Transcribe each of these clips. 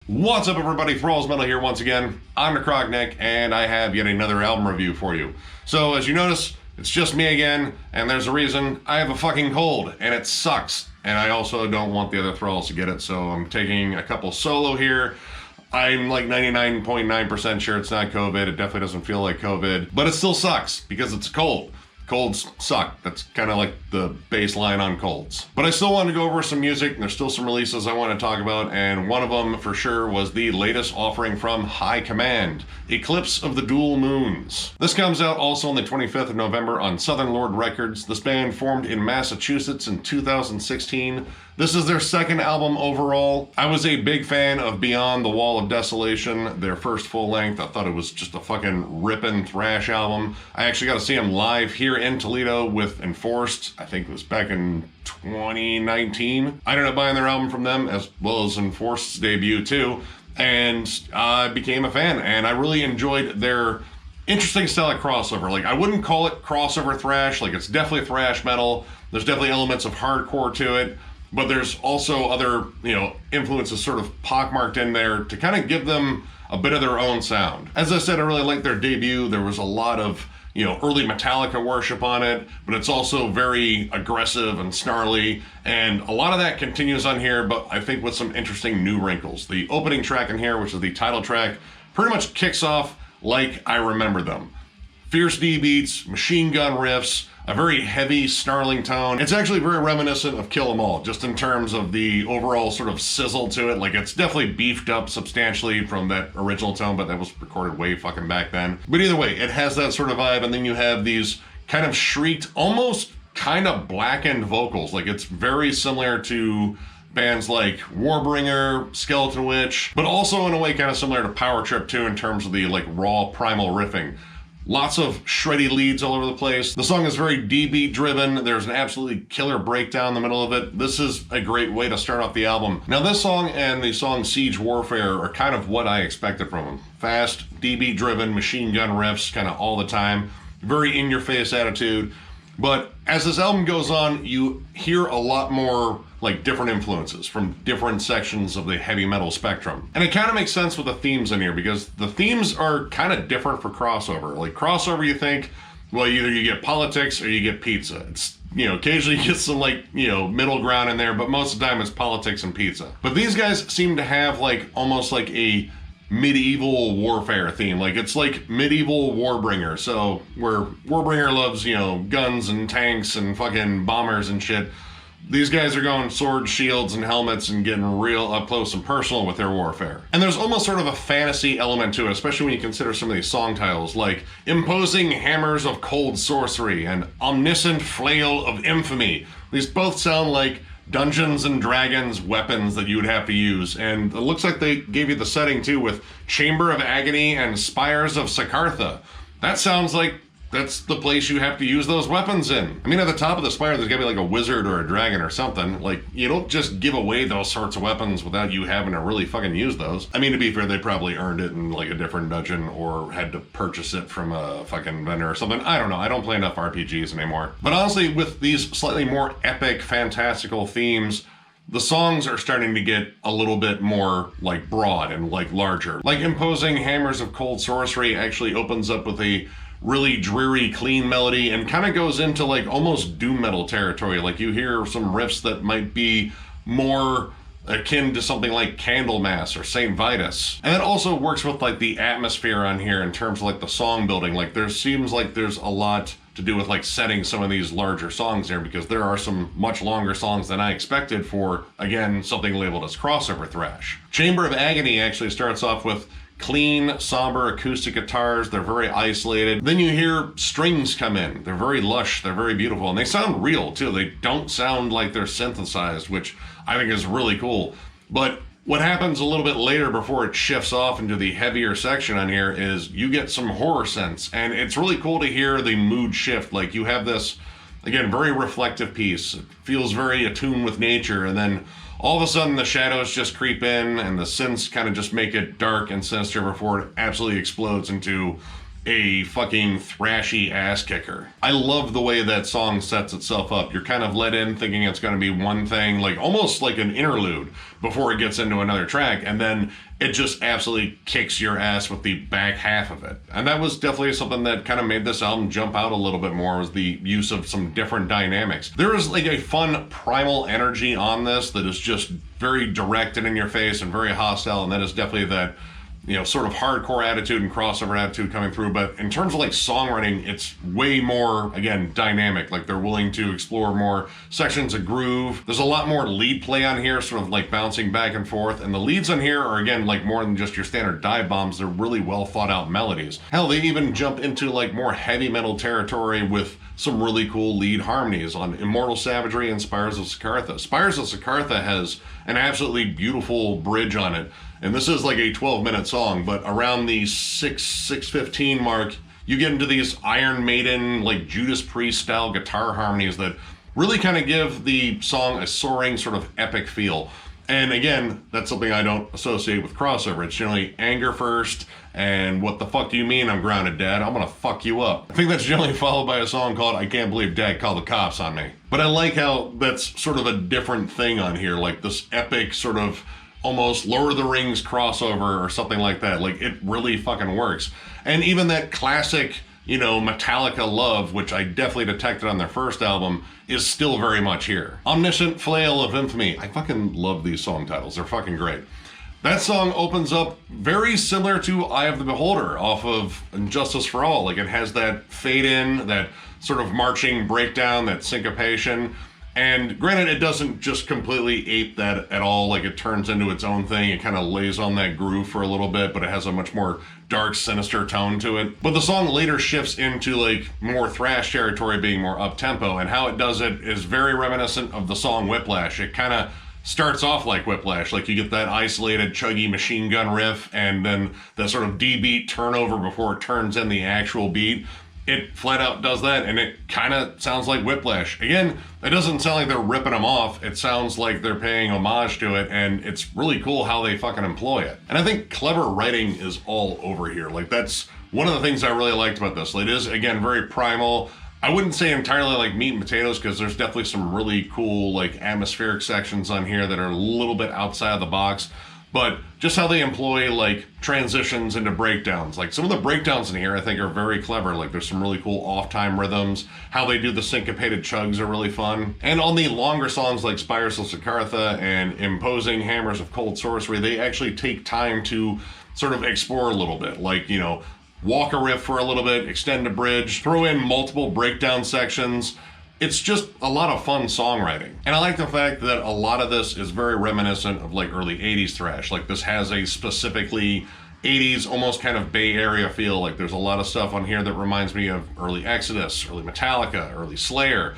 What's up, everybody? Thralls Metal here once again. I'm Necrotic Nick, and I have yet another album review for you. So, as you notice, it's just me again, and there's a reason. I have a fucking cold, and it sucks. And I also don't want the other Thralls to get it, so I'm taking a couple solo here. I'm like 99.9% sure it's not COVID. It definitely doesn't feel like COVID, but it still sucks because it's a cold. Colds suck. That's kind of like the baseline on colds. But I still want to go over some music. There's still some releases I want to talk about, and one of them for sure was the latest offering from High Command, Eclipse of the Dual Moons. This comes out also on the 25th of November on Southern Lord Records. This band formed in Massachusetts in 2016. This is their second album overall. I was a big fan of Beyond the Wall of Desolation, their first full length. I thought it was just a fucking rippin' thrash album. I actually got to see them live here in Toledo with Enforced. I think it was back in 2019. I ended up buying their album from them as well as Enforced's debut too, and I became a fan, and I really enjoyed their interesting style of crossover. Like, I wouldn't call it crossover thrash. Like, it's definitely thrash metal. There's definitely elements of hardcore to it. But there's also other, influences sort of pockmarked in there to kind of give them a bit of their own sound. As I said, I really liked their debut. There was a lot of, early Metallica worship on it, but it's also very aggressive and snarly. And a lot of that continues on here, but I think with some interesting new wrinkles. The opening track in here, which is the title track, pretty much kicks off like I remember them. Fierce D beats, machine gun riffs, a very heavy, snarling tone. It's actually very reminiscent of Kill 'Em All, just in terms of the overall sort of sizzle to it. Like, it's definitely beefed up substantially from that original tone, but that was recorded way fucking back then. But either way, it has that sort of vibe, and then you have these kind of shrieked, almost kind of blackened vocals. Like, it's very similar to bands like Warbringer, Skeleton Witch, but also in a way kind of similar to Power Trip too, in terms of the like raw primal riffing. Lots of shreddy leads all over the place. The song is very D-beat driven. There's an absolutely killer breakdown in the middle of it. This is a great way to start off the album. Now, this song and the song Siege Warfare are kind of what I expected from them. Fast, D-beat driven, machine gun riffs kind of all the time. Very in-your-face attitude. But as this album goes on, you hear a lot more like different influences from different sections of the heavy metal spectrum. And it kind of makes sense with the themes in here, because the themes are kind of different for crossover. Like, crossover, you think, well, either you get politics or you get pizza. It's, occasionally you get some like, middle ground in there, but most of the time it's politics and pizza. But these guys seem to have like almost like a medieval warfare theme. Like, it's like medieval Warbringer. So where Warbringer loves, guns and tanks and fucking bombers and shit, these guys are going swords, shields, and helmets and getting real up close and personal with their warfare. And there's almost sort of a fantasy element to it, especially when you consider some of these song titles, like Imposing Hammers of Cold Sorcery and Omniscient Flail of Infamy. These both sound like Dungeons and Dragons weapons that you would have to use. And it looks like they gave you the setting too, with Chamber of Agony and Spires of Sakartha. That sounds like that's the place you have to use those weapons in. I mean, at the top of the spire, there's gotta be like a wizard or a dragon or something. Like, you don't just give away those sorts of weapons without you having to really fucking use those. I mean, to be fair, they probably earned it in like a different dungeon or had to purchase it from a fucking vendor or something. I don't know. I don't play enough RPGs anymore. But honestly, with these slightly more epic, fantastical themes, the songs are starting to get a little bit more like broad and like larger. Like Imposing Hammers of Cold Sorcery actually opens up with a really dreary, clean melody and kind of goes into like almost doom metal territory. Like, you hear some riffs that might be more akin to something like Candlemass or St. Vitus. And that also works with like the atmosphere on here in terms of like the song building. Like, there seems like there's a lot to do with like setting some of these larger songs here, because there are some much longer songs than I expected for, again, something labeled as crossover thrash. Chamber of Agony actually starts off with clean, somber acoustic guitars. They're very isolated. Then you hear strings come in. They're very lush, they're very beautiful, and they sound real too. They don't sound like they're synthesized, which I think is really cool. But what happens a little bit later before it shifts off into the heavier section on here is you get some horror sense, and it's really cool to hear the mood shift. Like, you have this, again, very reflective piece. It feels very attuned with nature, and then all of a sudden the shadows just creep in and the synths kind of just make it dark and sinister before it absolutely explodes into a fucking thrashy ass kicker. I love the way that song sets itself up. You're kind of let in thinking it's going to be one thing, like almost like an interlude before it gets into another track, and then it just absolutely kicks your ass with the back half of it. And that was definitely something that kind of made this album jump out a little bit more, was the use of some different dynamics. There is like a fun primal energy on this that is just very direct and in your face and very hostile, and that is definitely that, you know, sort of hardcore attitude and crossover attitude coming through. But in terms of like songwriting, it's way more, again, dynamic. Like they're willing to explore more sections of groove. There's a lot more lead play on here, sort of like bouncing back and forth. And the leads on here are, again, like more than just your standard dive bombs. They're really well thought out melodies. Hell, they even jump into like more heavy metal territory with some really cool lead harmonies on Immortal Savagery and Spires of Sikartha. Spires of Sikartha has an absolutely beautiful bridge on it. And this is like a 12-minute song, but around the 6:15 mark, you get into these Iron Maiden, like Judas Priest style guitar harmonies that really kind of give the song a soaring sort of epic feel. And again, that's something I don't associate with crossover. It's generally anger first, and what the fuck do you mean I'm grounded, Dad? I'm gonna fuck you up. I think that's generally followed by a song called I Can't Believe Dad Called the Cops on Me. But I like how that's sort of a different thing on here, like this epic sort of almost Lord of the Rings crossover or something like that. Like, it really fucking works. And even that classic, you know, Metallica love, which I definitely detected on their first album, is still very much here. Omniscient Flail of Infamy. I fucking love these song titles. They're fucking great. That song opens up very similar to Eye of the Beholder off of Injustice for All. Like, it has that fade in, that sort of marching breakdown, that syncopation. And granted, it doesn't just completely ape that at all. Like, it turns into its own thing. It kind of lays on that groove for a little bit, but it has a much more dark, sinister tone to it. But the song later shifts into like more thrash territory, being more up-tempo, and how it does it is very reminiscent of the song Whiplash. It kind of starts off like Whiplash. Like, you get that isolated, chuggy machine gun riff, and then that sort of D-beat turnover before it turns in the actual beat. It flat out does that, and it kind of sounds like Whiplash. Again, it doesn't sound like they're ripping them off. It sounds like they're paying homage to it, and it's really cool how they fucking employ it. And I think clever writing is all over here. Like, that's one of the things I really liked about this. It is, again, very primal. I wouldn't say entirely like meat and potatoes, because there's definitely some really cool, like, atmospheric sections on here that are a little bit outside of the box. But just how they employ, like, transitions into breakdowns. Like, some of the breakdowns in here I think are very clever. Like, there's some really cool off-time rhythms. How they do the syncopated chugs are really fun. And on the longer songs like Spires of Sikartha and Imposing Hammers of Cold Sorcery, they actually take time to sort of explore a little bit. Like, you know, walk a riff for a little bit, extend a bridge, throw in multiple breakdown sections. It's just a lot of fun songwriting. And I like the fact that a lot of this is very reminiscent of like early 80s thrash. Like, this has a specifically 80s, almost kind of Bay Area feel. Like, there's a lot of stuff on here that reminds me of early Exodus, early Metallica, early Slayer.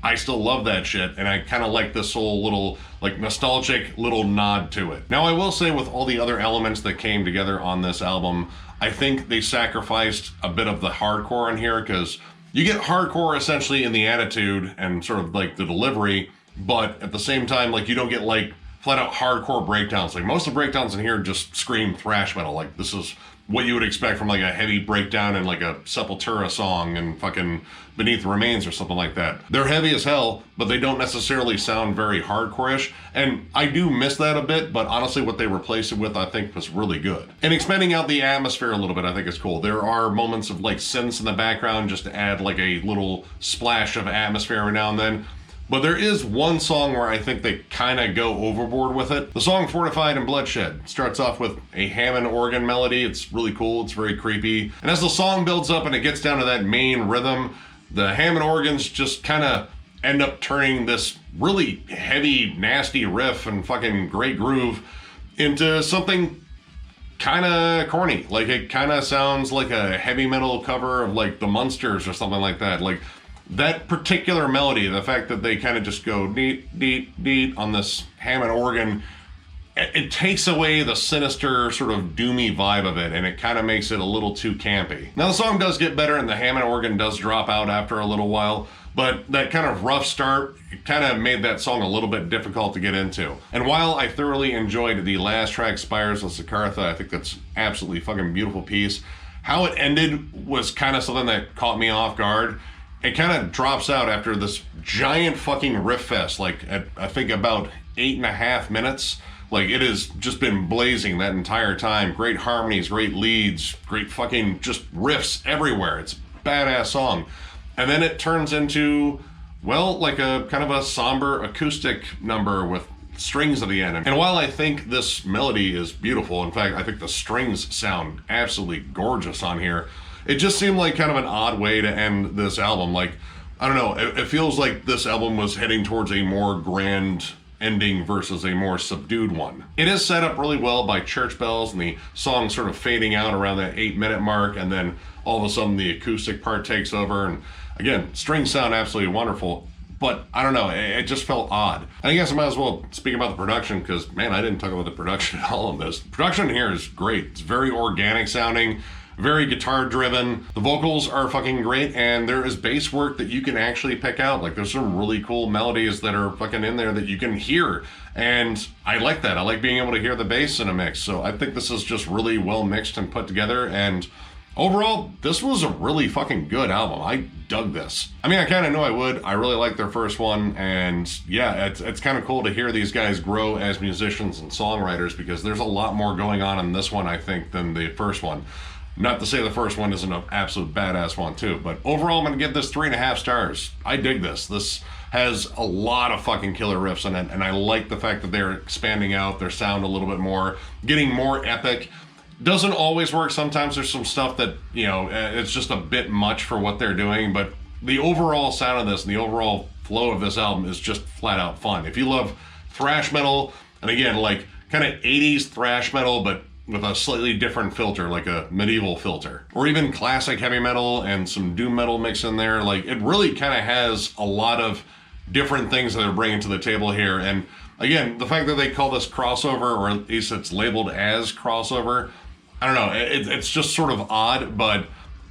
I still love that shit, and I kind of like this whole little, like, nostalgic little nod to it. Now, I will say, with all the other elements that came together on this album, I think they sacrificed a bit of the hardcore in here, because you get hardcore essentially in the attitude and sort of like the delivery, but at the same time, like, you don't get like flat out hardcore breakdowns. Like, most of the breakdowns in here just scream thrash metal. Like, this is what you would expect from like a heavy breakdown in like a Sepultura song and fucking Beneath the Remains or something like that. They're heavy as hell, but they don't necessarily sound very hardcore-ish. And I do miss that a bit, but honestly what they replaced it with I think was really good. And expanding out the atmosphere a little bit I think is cool. There are moments of like synths in the background just to add like a little splash of atmosphere every now and then. But there is one song where I think they kind of go overboard with it. The song Fortified and Bloodshed starts off with a Hammond organ melody. It's really cool. It's very creepy. And as the song builds up and it gets down to that main rhythm, the Hammond organs just kind of end up turning this really heavy, nasty riff and fucking great groove into something kind of corny. Like, it kind of sounds like a heavy metal cover of like the Munsters or something like that. Like, that particular melody, the fact that they kind of just go deet, deet, deet on this Hammond organ, it takes away the sinister sort of doomy vibe of it, and it kind of makes it a little too campy. Now, the song does get better and the Hammond organ does drop out after a little while, but that kind of rough start, it kind of made that song a little bit difficult to get into. And while I thoroughly enjoyed the last track, Spires of Sikartha, I think that's absolutely fucking beautiful piece, How it ended was kind of something that caught me off guard. It kind of drops out after this giant fucking riff fest, like at, I think about 8.5 minutes. Like, it has just been blazing that entire time. Great harmonies, great leads, great fucking just riffs everywhere. It's a badass song. And then it turns into, well, like a kind of a somber acoustic number with strings at the end. And while I think this melody is beautiful, in fact, I think the strings sound absolutely gorgeous on here, it just seemed like kind of an odd way to end this album. Like, I don't know, it feels like this album was heading towards a more grand ending versus a more subdued one. It is set up really well by church bells and the song sort of fading out around that 8-minute mark, and then all of a sudden the acoustic part takes over, and again, strings sound absolutely wonderful. But I don't know, it just felt odd. And I guess I might as well speak about the production, because man, I didn't talk about the production at all in this. The production here is great. It's very organic sounding, very guitar driven. The vocals are fucking great, and there is bass work that you can actually pick out. Like, there's some really cool melodies that are fucking in there that you can hear, and I like that. I like being able to hear the bass in a mix. So I think this is just really well mixed and put together, and overall, this was a really fucking good album. I dug this. I mean, I kind of knew I would. I really liked their first one, and yeah, it's kind of cool to hear these guys grow as musicians and songwriters, because there's a lot more going on in this one, I think, than the first one. Not to say the first one isn't an absolute badass one too, but overall I'm gonna give this 3.5 stars. I dig this. This has a lot of fucking killer riffs in it, and I like the fact that they're expanding out their sound a little bit more, getting more epic. Doesn't always work. Sometimes there's some stuff that, you know, it's just a bit much for what they're doing, but the overall sound of this and the overall flow of this album is just flat out fun. If you love thrash metal, and again, like kind of 80s thrash metal, but with a slightly different filter, like a medieval filter, or even classic heavy metal and some doom metal mix in there, like it really kind of has a lot of different things that they're bringing to the table here. And again, the fact that they call this crossover, or at least it's labeled as crossover, I don't know, it's just sort of odd, but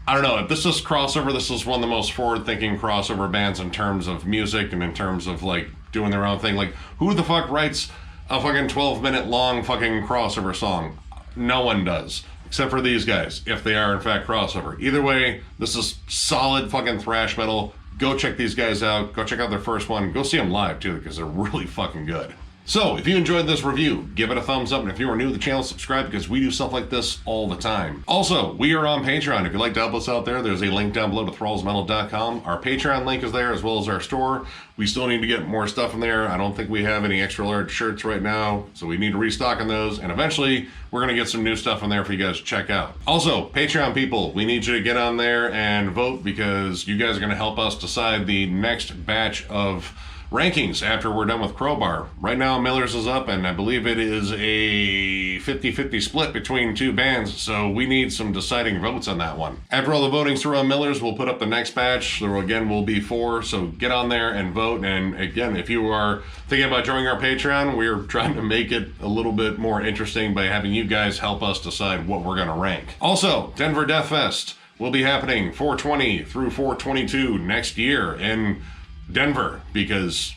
I don't know, if this is crossover, this is one of the most forward-thinking crossover bands in terms of music and in terms of like doing their own thing. Like, who the fuck writes a fucking 12-minute long fucking crossover song? No one does, except for these guys, if they are in fact crossover. Either way, this is solid fucking thrash metal. Go check these guys out. Go check out their first one. Go see them live too, because they're really fucking good. So, if you enjoyed this review, give it a thumbs up, and if you are new to the channel, subscribe, because we do stuff like this all the time. Also, we are on Patreon. If you'd like to help us out there, there's a link down below to thrallsmetal.com. Our Patreon link is there, as well as our store. We still need to get more stuff in there. I don't think we have any extra large shirts right now, so we need to restock on those, and eventually, we're going to get some new stuff in there for you guys to check out. Also, Patreon people, we need you to get on there and vote, because you guys are going to help us decide the next batch of rankings after we're done with Crowbar. Right now, Miller's is up, and I believe it is a 50-50 split between two bands, so we need some deciding votes on that one. After all the voting's through on Miller's, we'll put up the next batch. There again will be 4, so get on there and vote. And again, if you are thinking about joining our Patreon, we're trying to make it a little bit more interesting by having you guys help us decide what we're going to rank. Also, Denver Death Fest will be happening 4/20 through 4/22 next year in Denver, because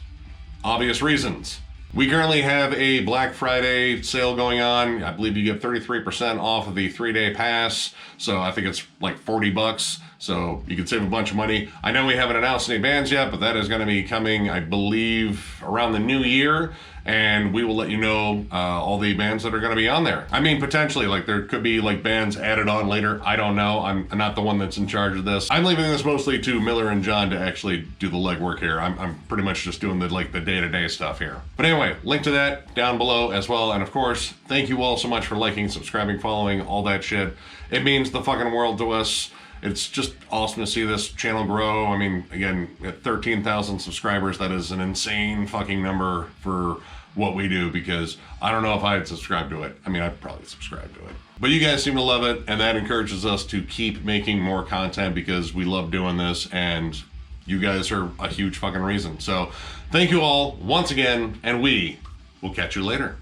obvious reasons. We currently have a Black Friday sale going on. I believe you get 33% off of the 3-day pass, so I think it's like $40, so you can save a bunch of money. I know we haven't announced any bands yet, but that is going to be coming, I believe, around the new year, and we will let you know all the bands that are going to be on there. I mean, potentially, like, there could be like bands added on later. I don't know. I'm not the one that's in charge of this. I'm leaving this mostly to Miller and John to actually do the legwork here. I'm pretty much just doing the day-to-day stuff here. But anyway, link to that down below as well. And of course, thank you all so much for liking, subscribing, following, all that shit. It means the fucking world to us. It's just awesome to see this channel grow. I mean, again, at 13,000 subscribers, that is an insane fucking number for what we do, because I don't know if I had subscribed to it. I mean, I'd probably subscribe to it. But you guys seem to love it, and that encourages us to keep making more content, because we love doing this, and you guys are a huge fucking reason. So thank you all once again, and we will catch you later.